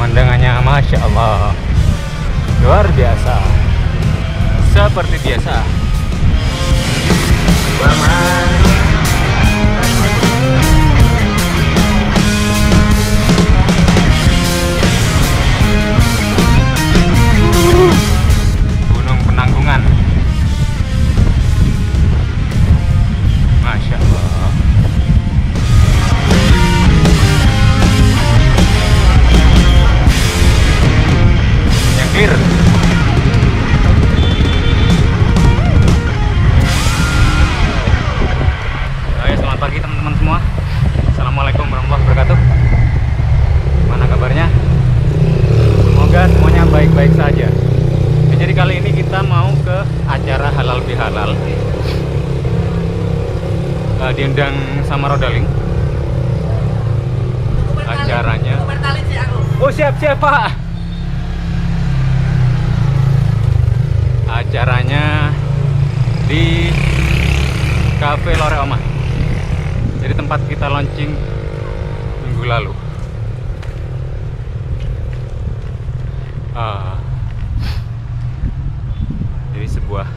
Pemandangannya Masya Allah, luar biasa. Seperti biasa. Gunung Penanggungan. Masya Allah. Nyekir. Selamat pagi teman-teman semua. Assalamualaikum warahmatullahi wabarakatuh. Gimana kabarnya? Semoga semuanya baik-baik saja. Jadi kali ini kita mau ke acara halal bihalal. Diundang sama Rodaling. Acaranya. Oh siap Pak. Acaranya di Cafe Lore Oma. Jadi tempat kita launching minggu lalu. Jadi sebuah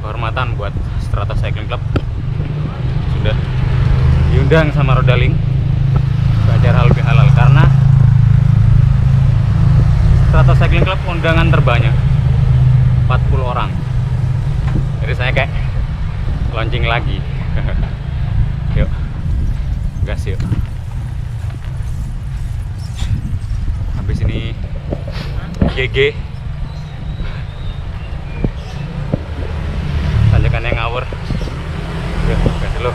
kehormatan buat Strata Cycling Club sudah diundang sama Rodaling ke acara halal bihalal, karena Strata Cycling Club undangan terbanyak 40 orang. Jadi saya kayak launching lagi. Yuk, gas yuk. Habis ini GG tanjakannya ngawur. Yuk, gas dulu.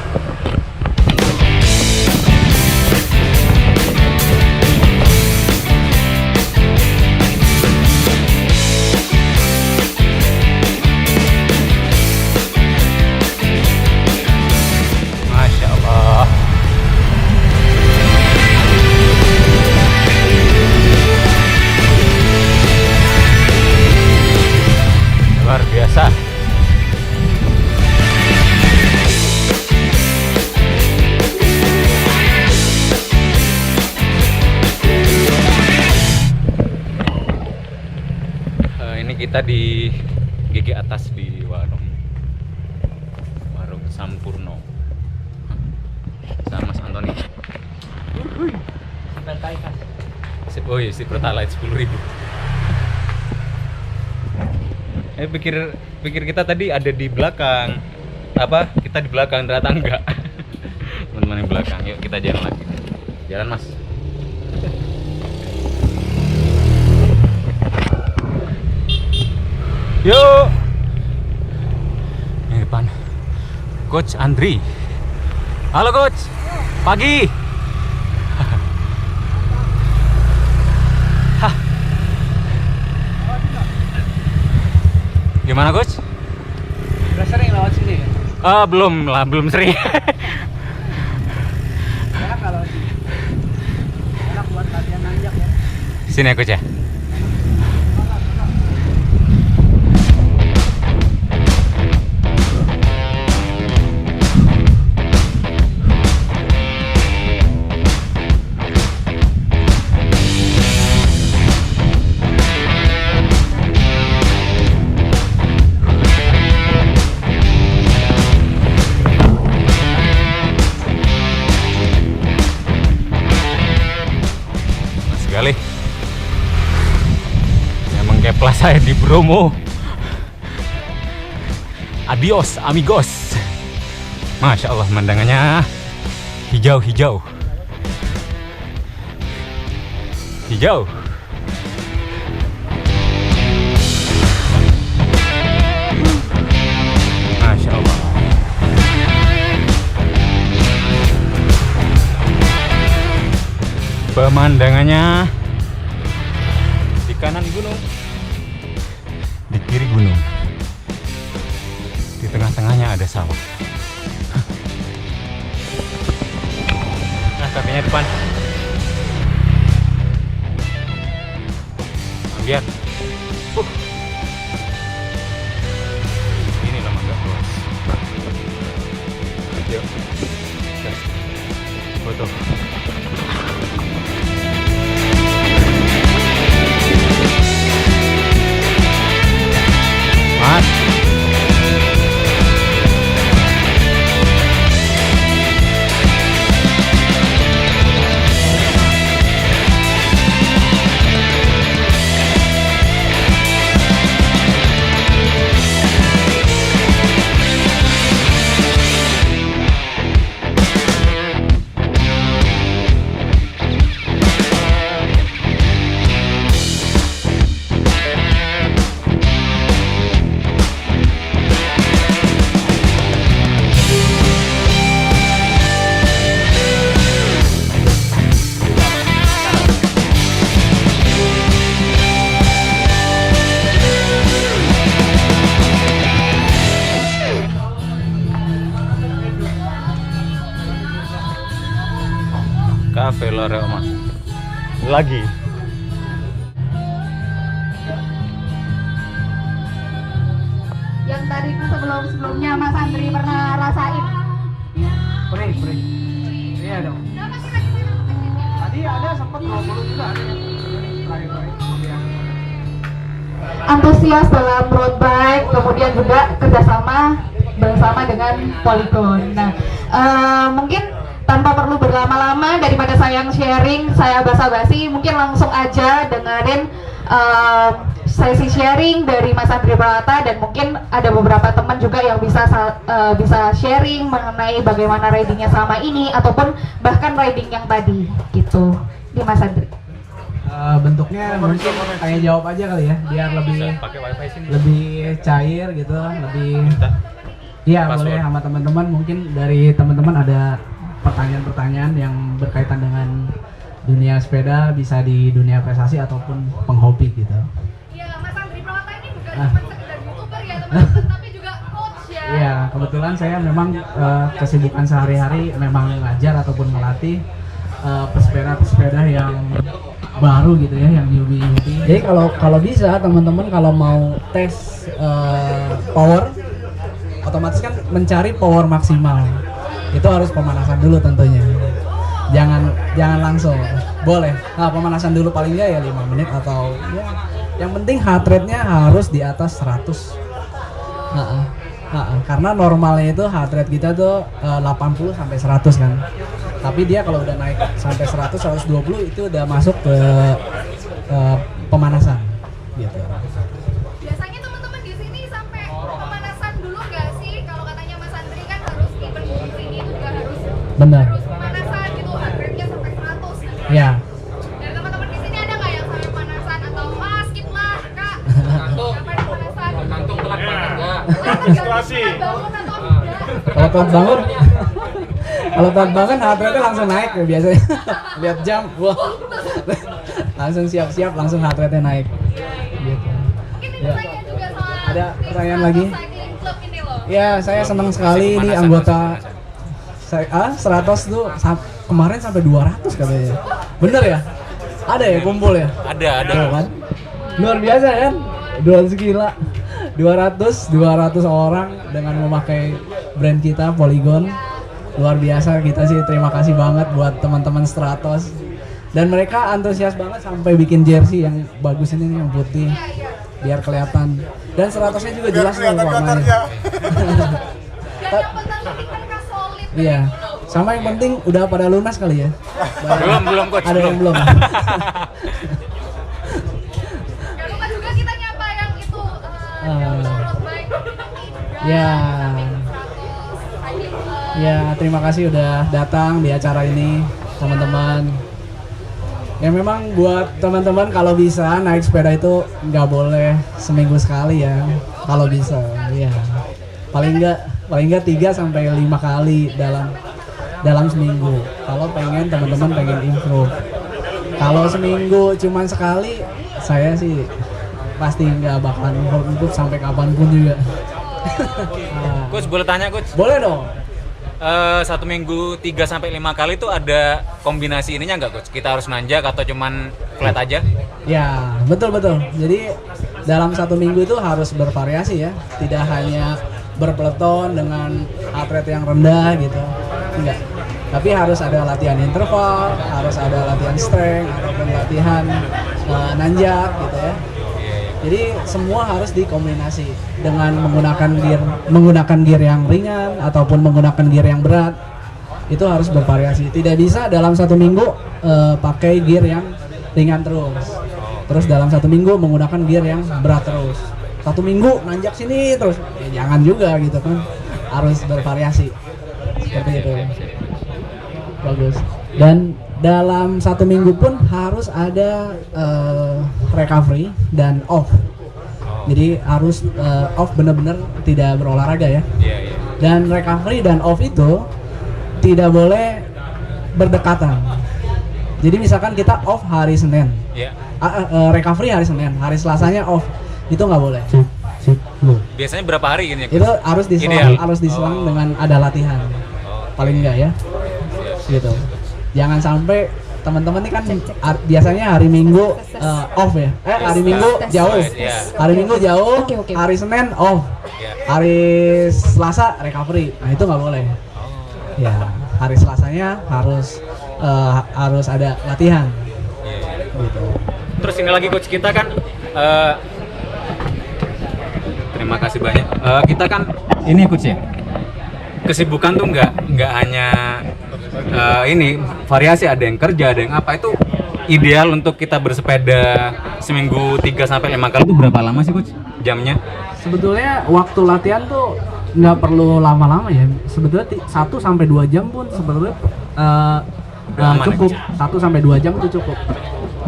Luar biasa. Ini kita di GG atas di warung Sampurno sama Mas Antoni. Oh iya, si Pertalite 10.000. Pikir kita tadi ada di belakang. Apa? Kita di belakang, ternyata enggak. Teman-teman yang belakang. Yuk kita jalan lagi. Jalan Mas. Yuk. Ini depan Coach Andri. Halo Coach. Pagi. Gimana Coach? Udah sering lewat sini ya? Belum lah, belum sering. Enak kalau sini. Enak buat latihan nanjak ya. Sini ya Coach ya. Sekali yang mengkeplas saya di Bromo. Adios amigos. Masya Allah, pemandangannya hijau-hijau. Hijau. Masya Allah. Pemandangannya di kanan gunung, di kiri gunung, di tengah-tengahnya ada sawah. Nah, kafenya depan. Lihat. Ini lama nggak luas. Yuk. Foto. spoiler ya Mas. Lagi. Yang tadi tuh sebelumnya Mas Andri pernah rasain. Free. Iya dong. Tadi ada sempat 20 juga ada yang terakhir-terakhir. Iya. Antusias dalam road bike, kemudian juga kerjasama bersama dengan Polygon. Nah, mungkin tanpa perlu berlama-lama, daripada saya yang sharing, saya basa-basi, mungkin langsung aja dengerin sesi sharing dari Mas Andri Pranata, dan mungkin ada beberapa teman juga yang bisa sharing mengenai bagaimana ridingnya selama ini ataupun bahkan riding yang tadi gitu. Di Mas Andri. Bentuknya mungkin kayak jawab aja kali ya, biar lebih Pakai wifi sini. lebih cair gitu, lebih. Iya boleh sama teman-teman, mungkin dari teman-teman ada pertanyaan-pertanyaan yang berkaitan dengan dunia sepeda, bisa di dunia prestasi ataupun penghobi gitu. Iya, Mas Andri Pranata ini bukan cuma sekedar YouTuber ya teman-teman, tapi juga coach ya. Iya, kebetulan saya memang kesibukan sehari-hari memang ngajar ataupun melatih pesepeda-pesepeda yang baru gitu ya, yang newbie. Jadi kalau bisa teman-teman kalau mau tes power, otomatis kan mencari power maksimal. Itu harus pemanasan dulu tentunya. Jangan langsung. Boleh. Nah, pemanasan dulu paling nggak ya 5 menit atau ya. Yang penting heart rate-nya harus di atas 100. Karena normalnya itu heart rate kita tuh 80 sampai 100 kan. Tapi dia kalau udah naik sampai 100 120 itu udah masuk ke pemanasan gitu. Biasanya teman-teman di sini sampai pemanasan dulu nggak sih? Kalau katanya Mas Andri kan harus event di sini itu juga Benar. harus pemanasan gitu, heart rate-nya sampai 100 gitu. Ya. Dari teman-teman di sini ada nggak yang sampai pemanasan atau skip lah kak? Sampai pemanasan. Kantung telat banget enggak? Situasi. Bangun atau enggak? Kalau telat bangun kalau telat bangun heart rate-nya langsung naik ya biasanya. Lihat jam, wah. Langsung siap-siap langsung heart rate-nya naik. Gitu. Mungkin Ya. ditanya juga soal Ada tim pertanyaan lagi? Cycling Club ini loh. Ya, saya senang sekali ini anggota saya 100 tuh kemarin sampai 200 katanya. Bener ya? Ada ya kumpul ya? Ada. Tuh kan? Luar biasa kan? 200 gila. 200 orang dengan memakai brand kita Polygon. Luar biasa, kita sih terima kasih banget buat teman-teman Stratos. Dan mereka antusias banget sampai bikin jersey yang bagus ini nih, yang putih. Biar kelihatan. Dan 100-nya juga jelas nih warnanya. Dan yang penting mereka solid. Iya. Sama yang penting udah pada lunas kali ya. Belum coach. Ada yang belum. Jangan lupa juga kita nyapa yang itu road bike ini. Ya. Ya, terima kasih udah datang di acara ini, teman-teman. Ya memang buat teman-teman kalau bisa naik sepeda itu nggak boleh seminggu sekali ya, kalau bisa. Ya. Paling nggak 3 sampai 5 kali dalam seminggu. Kalau teman-teman pengen improve. Kalau seminggu cuman sekali, saya sih pasti nggak bakalan improve sampai kapanpun juga. Coach boleh tanya coach? Boleh dong. 1 minggu 3 sampai 5 kali itu ada kombinasi ininya nggak coach? Kita harus nanjak atau cuman flat aja? Ya, betul. Jadi dalam 1 minggu itu harus bervariasi ya. Tidak hanya berpeleton dengan heart rate yang rendah gitu. Enggak. Tapi harus ada latihan interval, harus ada latihan strength ataupun latihan nanjak gitu ya. Jadi semua harus dikombinasi dengan menggunakan gear yang ringan ataupun menggunakan gear yang berat. Itu harus bervariasi. Tidak bisa dalam 1 minggu pakai gear yang ringan terus dalam 1 minggu menggunakan gear yang berat terus. 1 minggu nanjak sini terus, ya jangan juga gitu kan. Harus bervariasi. Seperti itu. Bagus. Dan dalam 1 minggu pun harus ada recovery dan off. Jadi harus off benar-benar tidak berolahraga ya. Iya. Dan recovery dan off itu tidak boleh berdekatan. Jadi misalkan kita off hari Senin, Iya. recovery hari Senin, hari Selasanya off, itu nggak boleh. Biasanya berapa hari gini ya? Itu harus diselang, Ideal. dengan ada latihan. Paling enggak ya. Gitu. Jangan sampai teman-teman ini kan biasanya hari Minggu off ya. Hari Minggu jauh. Hari Minggu jauh, Oke. hari Senin off. Hari Selasa recovery. Nah, itu nggak boleh. Ya, hari Selasanya harus ada latihan. Gitu. Terus ini lagi coach kita kan terima kasih banyak. Kita kan ini coach ya. Kesibukan tuh nggak hanya ini variasi, ada yang kerja, ada yang apa. Itu ideal untuk kita bersepeda seminggu 3-5 kali itu berapa lama sih coach jamnya? Sebetulnya waktu latihan tuh nggak perlu lama-lama ya. Sebetulnya 1-2 jam pun sebetulnya cukup. 1-2 jam itu cukup.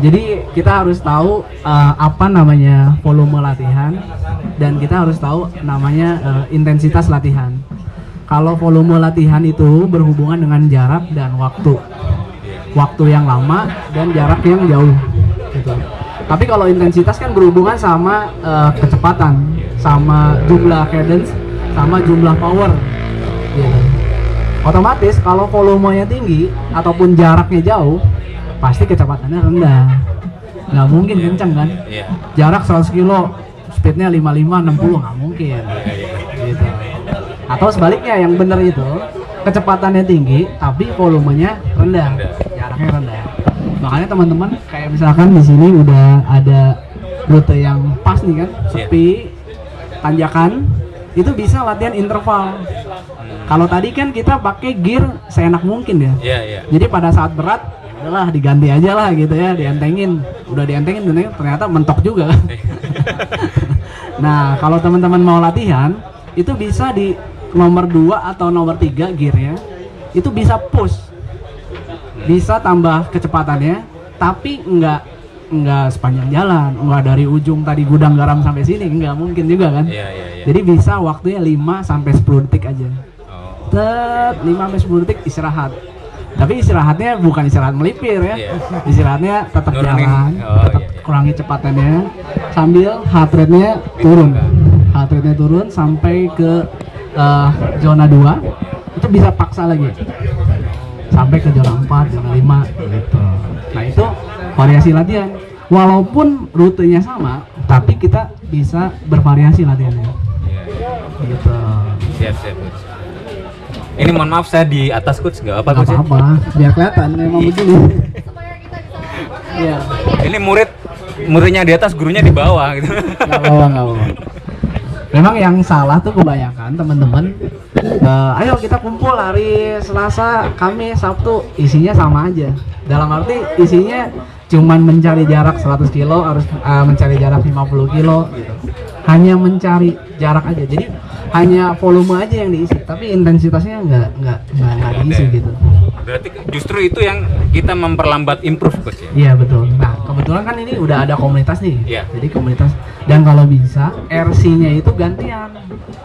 Jadi kita harus tahu apa namanya volume latihan, dan kita harus tahu namanya intensitas latihan. Kalau volume latihan itu berhubungan dengan jarak dan waktu yang lama dan jarak yang jauh gitu. Tapi kalau intensitas kan berhubungan sama kecepatan, sama jumlah cadence, sama jumlah power gitu. Otomatis kalau volumenya tinggi ataupun jaraknya jauh, pasti kecepatannya rendah. Nggak mungkin kenceng kan? Jarak 100 kilo, speednya 55-60, nggak mungkin gitu. Atau sebaliknya yang benar itu, kecepatannya tinggi tapi volumenya rendah, jaraknya rendah. Makanya teman-teman kayak misalkan di sini udah ada rute yang pas nih kan, sepi, tanjakan, itu bisa latihan interval. Kalau tadi kan kita pakai gear seenak mungkin ya. Jadi pada saat berat, udahlah diganti aja lah gitu ya, dientengin. Udah dientengin ternyata mentok juga. Nah, kalau teman-teman mau latihan, itu bisa di nomor 2 atau nomor 3 gearnya, itu bisa push. Bisa tambah kecepatannya, tapi enggak sepanjang jalan, enggak dari ujung tadi gudang garam sampai sini, enggak mungkin juga kan. Jadi bisa waktunya 5-10 detik aja. 5-10 detik istirahat. Tapi istirahatnya bukan istirahat melipir ya. Istirahatnya tetap jalan, tetap kurangi cepatannya sambil heart rate-nya turun. Heart rate-nya turun sampai ke zona 2. Itu bisa paksa lagi. Sampai ke zona 4, zona 5 gitu. Nah, itu variasi latihan. Walaupun rutenya sama, tapi kita bisa bervariasi latihannya. Gitu. Siap. Ini mohon maaf saya di atas coach, nggak apa coach? Apa-apa, biar kelihatan memang begini. Iya. Ini muridnya di atas, gurunya di bawah gitu. Nggak apa-apa. Memang yang salah tuh kebanyakan teman-teman. Ayo kita kumpul hari Selasa, Kamis, Sabtu, isinya sama aja. Dalam arti isinya cuman mencari jarak 100 kilo, harus mencari jarak 50 kilo gitu. Hanya mencari jarak aja. Jadi hanya volume aja yang diisi, tapi intensitasnya nggak diisi gitu. Berarti justru itu yang kita memperlambat improve coach ya? Iya betul. Nah kebetulan kan ini udah ada komunitas nih. Iya. Jadi komunitas, dan kalau bisa RC-nya itu gantian.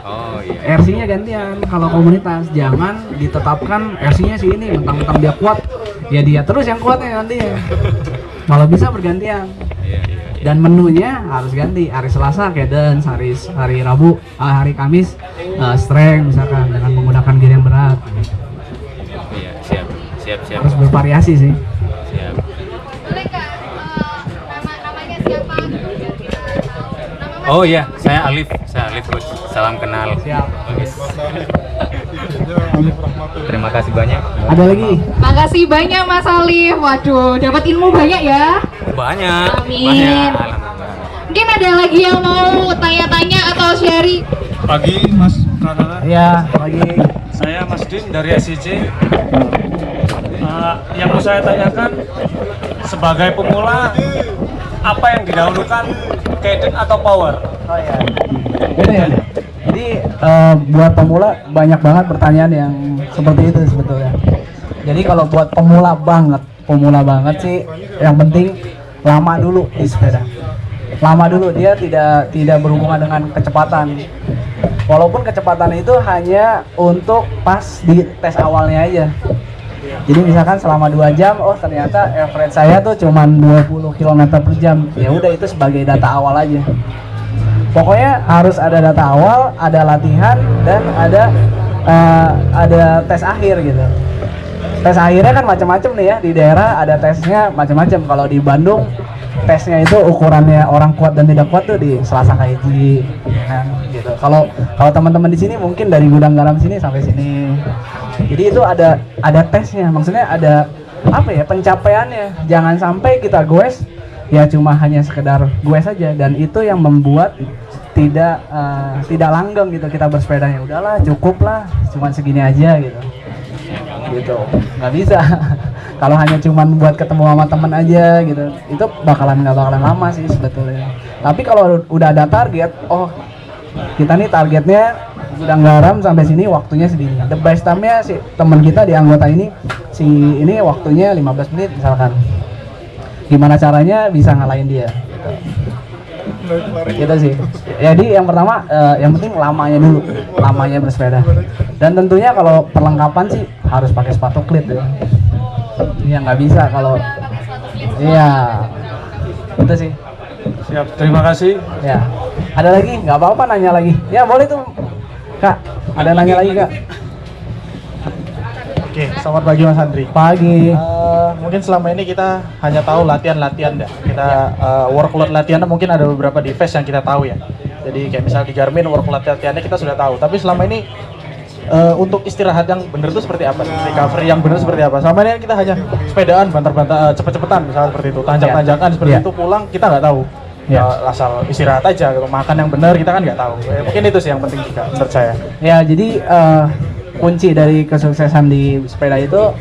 Oh iya. RC-nya gantian. Kalau komunitas jangan ditetapkan RC-nya si ini, mentang-mentang dia kuat, ya dia terus yang kuatnya nantinya. Kalau bisa bergantian. Dan menunya harus ganti. Hari Selasa cadence, hari Rabu, hari Kamis strength misalkan dengan menggunakan gear yang berat. Iya, siap. Harus bervariasi sih. Siap. Boleh nggak namanya siapa? Oh iya, saya Alif coach. Salam kenal. Siap. Bagus. Terima kasih banyak. Ada lagi? Makasih banyak Mas Alif. Waduh, dapat ilmu banyak ya. Banyak. Amin. Banyak. Alhamdulillah. Mungkin ada lagi yang mau tanya-tanya atau sharing? Pagi Mas Pradana, Iya, lagi. saya Mas Din dari SCC. Yang mau saya tanyakan, sebagai pemula, apa yang didahulukan, cadence atau power? Oh iya. Gitu ya. Jadi buat pemula banyak banget pertanyaan yang seperti itu sebetulnya. Jadi kalau buat pemula banget sih, yang penting lama dulu di sepeda. Lama dulu, dia tidak berhubungan dengan kecepatan. Walaupun kecepatan itu hanya untuk pas di tes awalnya aja. Jadi misalkan selama 2 jam, oh ternyata average saya tuh cuman 20 km per jam. Ya udah, itu sebagai data awal aja. Pokoknya harus ada data awal, ada latihan, dan ada tes akhir gitu. tes akhirnya kan macam-macam nih ya, di daerah ada tesnya macam-macam. Kalau di Bandung tesnya itu ukurannya orang kuat dan tidak kuat tuh di Selasa Kaiji kan gitu. Kalau teman-teman di sini mungkin dari gudang garam sini sampai sini. Jadi itu ada tesnya, maksudnya ada apa ya, pencapaiannya. Jangan sampai kita goes ya cuma hanya sekedar goes saja, dan itu yang membuat tidak langgeng gitu kita bersepeda. Ya udahlah, cukup lah, cuma segini aja gitu nggak bisa. Kalau hanya cuman buat ketemu sama teman aja gitu, itu nggak bakalan lama sih sebetulnya. Tapi kalau udah ada target, oh kita nih targetnya gudang garam sampai sini, waktunya segini. The best time-nya si teman kita di anggota ini, si ini waktunya 15 menit misalkan. Gimana caranya bisa ngalahin dia gitu sih. Jadi yang pertama, yang penting lamanya bersepeda. Dan tentunya kalau perlengkapan sih harus pakai sepatu klit ya. Iya, nggak bisa kalau iya itu sih. Siap, terima kasih. Ya, ada lagi? Nggak apa-apa, nanya lagi. Ya boleh tuh, Kak. Ada nanya lagi, Kak? Oke, selamat pagi Mas Andri. Pagi. Mungkin selama ini kita hanya tahu latihan-latihan dah. Kita workload latihannya mungkin ada beberapa device yang kita tahu ya. Jadi kayak misalnya di Garmin workload latihannya kita sudah tahu. Tapi selama ini untuk istirahat yang benar itu seperti apa? Recovery yang benar seperti apa? Selama ini kita hanya sepedaan, bantar-bantar, cepet-cepetan misalnya seperti itu, tanjak-tanjakan seperti itu, pulang kita nggak tahu. Asal istirahat aja, makan yang benar kita kan nggak tahu. Mungkin itu sih yang penting juga menurut saya. Ya, jadi kunci dari kesuksesan di sepeda itu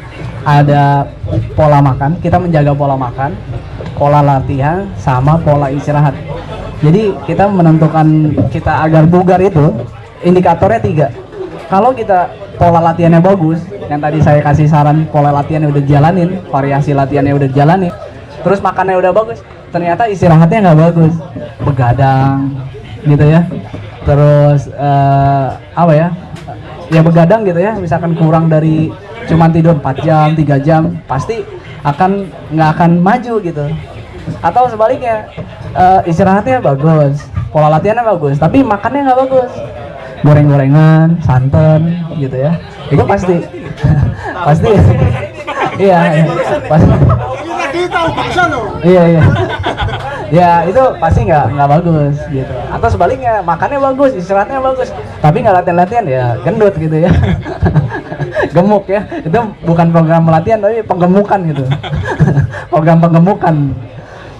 ada pola makan. Kita menjaga pola makan, pola latihan, sama pola istirahat. Jadi kita menentukan kita agar bugar itu indikatornya 3. Kalau kita pola latihannya bagus, yang tadi saya kasih saran, pola latihannya udah jalanin, variasi latihannya udah jalanin, terus makannya udah bagus, ternyata istirahatnya nggak bagus, begadang gitu ya. Terus apa ya? Ya begadang gitu ya, misalkan kurang dari cuman tidur 4 jam, 3 jam, pasti nggak akan maju gitu. Atau sebaliknya, istirahatnya bagus, pola latihannya bagus, tapi makannya nggak bagus, goreng-gorengan, santan gitu ya, itu pasti pasti iya pasti iya ya itu pasti nggak bagus gitu. Atau sebaliknya, makannya bagus, istirahatnya bagus, tapi nggak latihan ya gendut gitu ya. Gemuk ya, itu bukan program latihan tapi penggemukan gitu. Program penggemukan.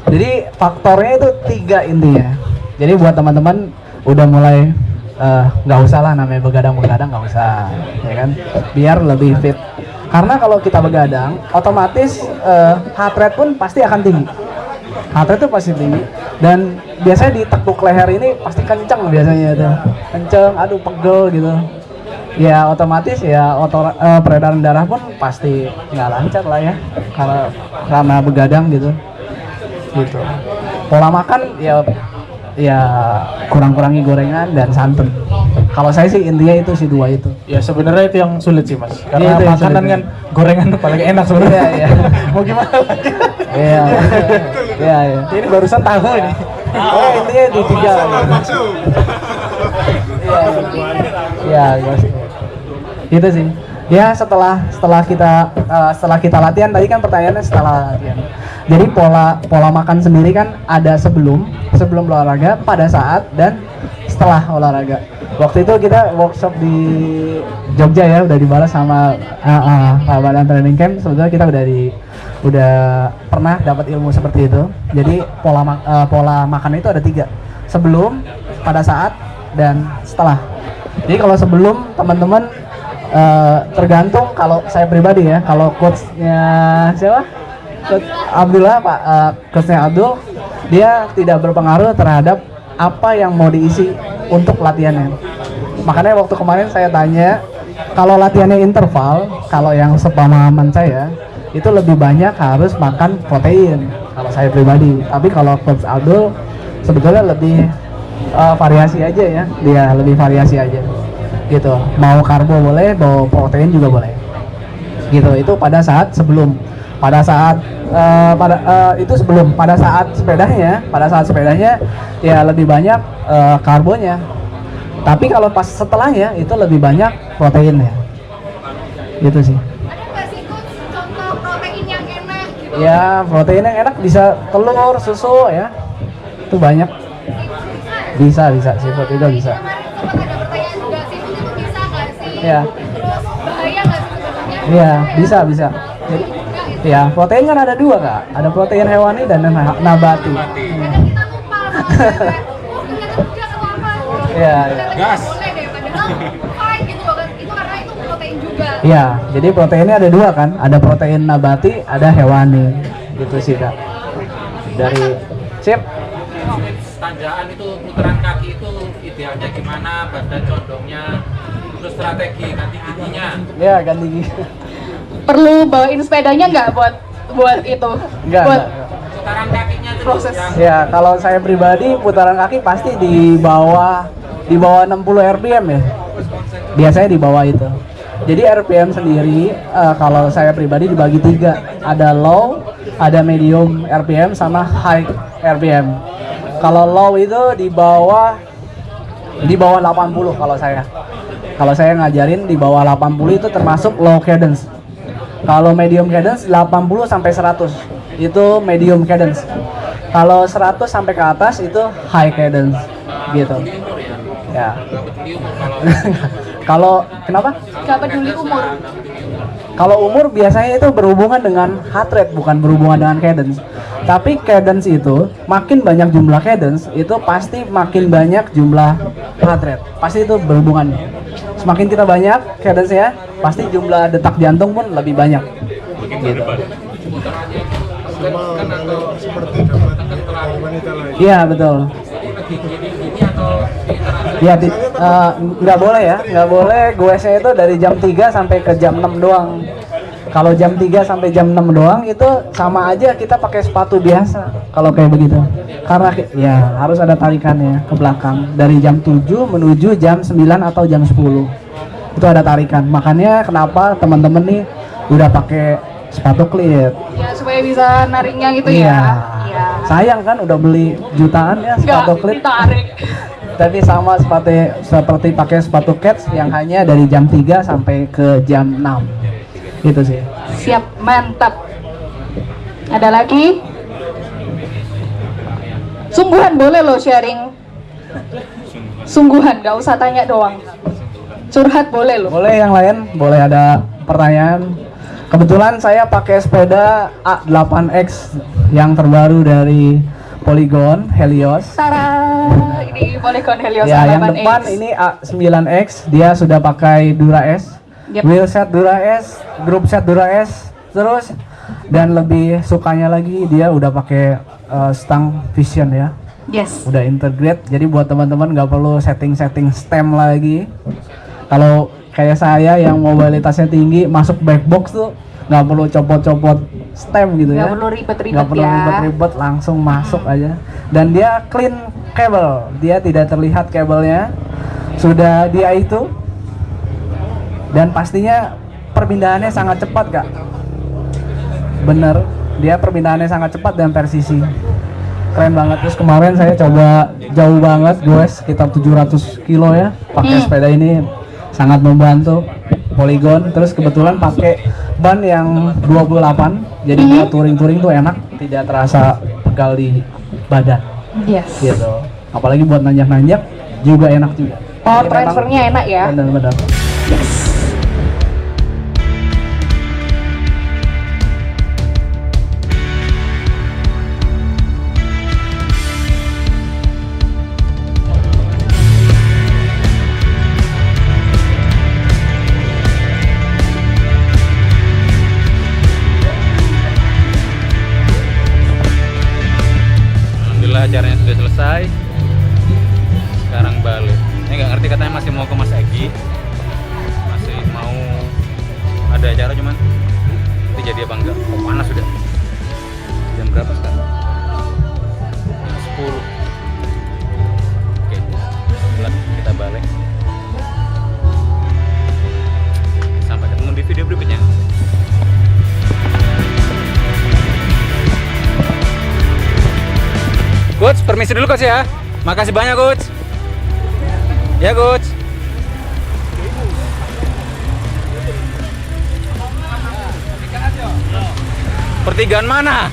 Jadi faktornya itu 3 intinya. Jadi buat teman-teman udah mulai nggak usah lah namanya begadang nggak usah ya kan, biar lebih fit. Karena kalau kita begadang otomatis heart rate pun pasti akan tinggi. Heart rate itu pasti tinggi, dan biasanya di tekuk leher ini pasti kenceng biasanya itu, kenceng, aduh pegel gitu ya, otomatis ya peredaran darah pun pasti nggak lancar lah ya, karena begadang gitu. Pola makan ya kurang-kurangi gorengan dan santan. Kalau saya sih intinya itu sih 2 itu. Ya sebenarnya itu yang sulit sih Mas. Karena itu makanan kan gorengan paling enak sebenarnya. Iya. Mau gimana lagi? Iya. Ini barusan tahu ini. Oh, intinya di 3. Iya. Itu sih. Ya setelah kita latihan, tadi kan pertanyaannya setelah latihan. Jadi pola makan sendiri kan ada sebelum olahraga, pada saat, dan setelah olahraga. Waktu itu kita workshop di Jogja ya, udah dibalas sama Badan Training Camp. Sebetulnya kita udah pernah dapat ilmu seperti itu. Jadi pola makan itu ada 3. Sebelum, pada saat, dan setelah. Jadi kalau sebelum, teman-teman tergantung, kalau saya pribadi ya, kalau coachnya siapa? Coach Abdullah, coachnya Abdul, dia tidak berpengaruh terhadap apa yang mau diisi untuk latihannya. Makanya waktu kemarin saya tanya, kalau latihannya interval, kalau yang sepemahaman saya itu lebih banyak harus makan protein kalau saya pribadi. Tapi kalau coach Abdul sebetulnya lebih variasi aja ya, dia lebih variasi aja gitu. Mau karbo boleh, mau protein juga boleh gitu. Itu pada saat sebelum, pada saat itu sebelum, pada saat sepedanya ya lebih banyak karbonya. Tapi kalau pas setelahnya itu lebih banyak proteinnya gitu sih. Ya, protein yang enak bisa telur, susu ya. Itu banyak. Bisa seafood itu bisa. Cuma ada pertanyaan juga, seafood itu bisa nggak sih? Iya. Terus bahaya nggak sih sebenarnya? Iya, bisa. Jadi, ya protein kan ada dua kak. Ada protein hewani dan nabati. Kadang kita lupa kita udang atau apa. Iya. Gas. Boleh deh, padahal fine gitu loh kan. Itu karena itu protein juga. Iya, jadi proteinnya ada dua kan. Ada protein nabati, ada hewani. Gitu sih kak. Dari sip. Tanjakan itu putaran kaki itu idealnya gimana, badan condongnya, terus strategi ganti giginya. Ya ganti gigi. Perlu bawain sepedanya nggak buat itu? Enggak. Putaran kakinya itu Proses. yang Ya kalau saya pribadi putaran kaki pasti di bawah 60 RPM ya. Biasanya di bawah itu. Jadi RPM sendiri kalau saya pribadi dibagi 3. Ada low, ada medium RPM sama high RPM. Kalau low itu di bawah 80 kalau saya. Kalau saya ngajarin di bawah 80 itu termasuk low cadence. Kalau medium cadence 80 sampai 100 itu medium cadence. Kalau 100 sampai ke atas itu high cadence gitu. Ya. Kalau kenapa? Nggak peduli umur. Kalau umur biasanya itu berhubungan dengan heart rate, bukan berhubungan dengan cadence. Tapi cadence itu makin banyak jumlah cadence itu pasti makin banyak jumlah heart rate. Pasti itu berhubungan. Semakin kita banyak cadence ya, pasti jumlah detak jantung pun lebih banyak. Gitu. Iya betul. Ya nggak boleh ya, nggak boleh goesnya itu dari jam 3 sampai ke jam 6 doang. Kalau jam 3 sampai jam 6 doang itu sama aja kita pakai sepatu biasa kalau kayak begitu. Karena ya harus ada tarikannya ke belakang dari jam 7 menuju jam 9 atau jam 10. Itu ada tarikan. Makanya kenapa teman-teman nih udah pakai sepatu cleat. Ya supaya bisa nariknya gitu Iya. ya. Iya. Sayang kan udah beli jutaan ya sepatu Nggak cleat. ditarik. Tapi sama seperti pakai sepatu cats yang hanya dari jam 3 sampai ke jam 6. Itu sih. Siap, mantap. Ada lagi? Sungguhan boleh loh sharing. Sungguhan, nggak usah tanya doang. Curhat boleh loh. Boleh yang lain? Boleh ada pertanyaan? Kebetulan saya pakai sepeda A8X yang terbaru dari Polygon Helios. Tara, ini Polygon Helios Ya, yang 8X. depan ini A9X, dia sudah pakai Dura S. Yep. Wheel set Dura S, group set Dura S, terus dan lebih sukanya lagi dia udah pakai stang Vision ya. Yes. Udah integrate, jadi buat teman-teman nggak perlu setting stem lagi. Kalau kayak saya yang mobilitasnya tinggi masuk back box tuh nggak perlu copot-copot stem gitu Nggak ya. perlu ribet-ribet Nggak perlu ya. ribet-ribet, langsung masuk aja. Dan dia clean kabel, dia tidak terlihat kabelnya. Sudah dia itu. Dan pastinya perpindahannya sangat cepat kak. Bener, dia perpindahannya sangat cepat dan presisi. Keren banget. Terus kemarin saya coba jauh banget guys, sekitar 700 kilo ya. Pakai sepeda ini sangat membantu. Polygon, terus kebetulan pakai ban yang 28. Jadi buat touring-touring tuh enak, tidak terasa pegal di badan. Yes. Gitu. Apalagi buat nanjak-nanjak juga enak juga. Power Jadi transfernya enak ya. Benar-benar. Alhamdulillah acaranya sudah selesai. Sekarang balik. Ini nggak ngerti katanya masih mau ke Mas Egi. Masih mau ada acara cuman nanti jadi apa enggak? Oh, panas sudah. Jam berapa sekarang? Jam 10. Oke. Sebelah kita balik. Sampai ketemu di video berikutnya. Coach, permisi dulu Coach ya. Makasih banyak Coach. Ya Coach. Pertigaan mana?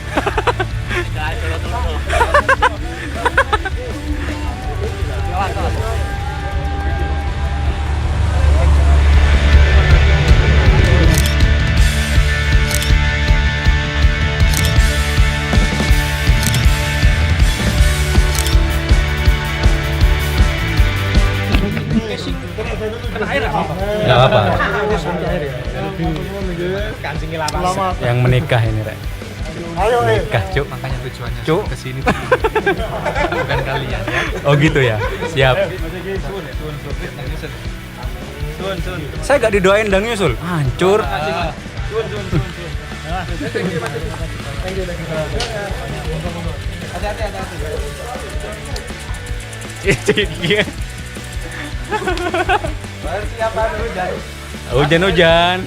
Nggak apa. Yang menikah ini, Rek. Menikah, Cuk. Makanya tujuannya Cuk. ke sini bukan kalian ya. Oh gitu ya. Siap. Saya gak didoain Dang Yusul. Hancur. Hati-hati. Hujan-hujan.